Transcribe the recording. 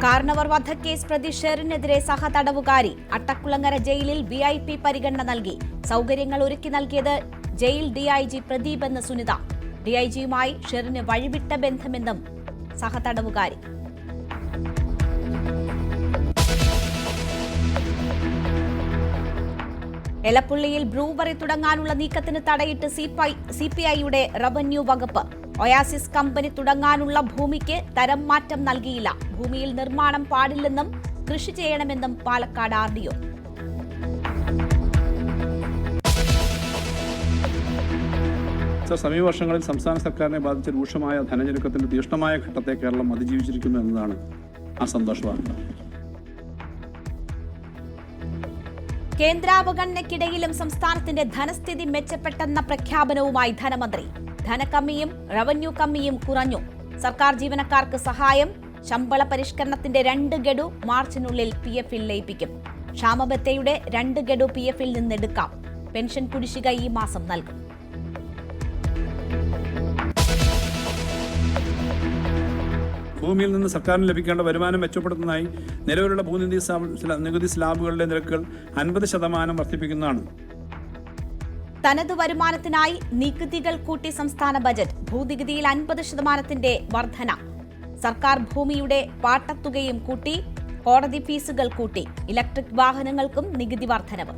കാർണവർ വധക്കേസ് പ്രതി ഷെറിനെതിരെ സഹതടവുകാരി അട്ടക്കുളങ്ങര ജയിലിൽ VIP പരിഗണന നൽകി. സൗകര്യങ്ങൾ ഒരുക്കി നൽകിയത് ജയിൽ DIG പ്രദീപ് എന്ന സുനിത. DIGയുമായി ഷെറിന് വഴിവിട്ട ബന്ധമെന്നും സഹതടവുകാരി. എലപ്പുള്ളിയിൽ ബ്രൂവറി തുടങ്ങാനുള്ള നീക്കത്തിന് തടയിട്ട് CPIയുടെ റവന്യൂ വകുപ്പ്. ഒയാസിസ് കമ്പനി തുടങ്ങാനുള്ള ഭൂമിക്ക് തരം മാറ്റം നൽകിയില്ല. ഭൂമിയിൽ നിർമ്മാണം പാടില്ലെന്നും കൃഷി ചെയ്യണമെന്നും പാലക്കാട് RDO. സമീപ വർഷങ്ങളിൽ സംസ്ഥാന സർക്കാരിനെ ബാധിച്ച രൂക്ഷമായ ധനഞ്ഞെരുക്കത്തിന്റെ തീക്ഷ്ണമായ ഘട്ടത്തെ കേരളം അതിജീവിച്ചിരിക്കുന്നു എന്നതാണ് ആ സന്തോഷവാർത്ത. കേന്ദ്രാവഗണനയ്ക്കിടയിലും സംസ്ഥാനത്തിന്റെ ധനസ്ഥിതി മെച്ചപ്പെട്ടെന്ന പ്രഖ്യാപനവുമായി ധനമന്ത്രി. ധനക്കമ്മിയും റവന്യൂ കമ്മിയും കുറഞ്ഞു. സർക്കാർ ജീവനക്കാർക്ക് സഹായം. ശമ്പള പരിഷ്കരണത്തിന്റെ 2 ഗഡു മാർച്ചിനുള്ളിൽ PFൽ ലയിപ്പിക്കും. ക്ഷാമബത്തയുടെ 2 ഗഡു PFൽ നിന്നെടുക്കാം. പെൻഷൻ കുടിശ്ശിക ഈ മാസം നൽകും. ഭൂമിയിൽ നിന്ന് സർക്കാരിന് ലഭിക്കേണ്ട വരുമാനം മെച്ചപ്പെടുത്തുന്നതായി നിലവിലുള്ള നികുതി സ്ലാബുകളുടെ നിരക്കുകൾ 50% വർദ്ധിപ്പിക്കുന്നതാണ്. തനതു വരുമാനത്തിനായി നികുതികൾ കൂട്ടി സംസ്ഥാന ബജറ്റ്. ഭൂനികുതിയിൽ 50% വർധന. സർക്കാർ ഭൂമിയുടെ പാട്ടത്തുകയും കൂട്ടി. കോടതി ഫീസുകൾ കൂട്ടി. ഇലക്ട്രിക് വാഹനങ്ങൾക്കും നികുതി വർധനവ്.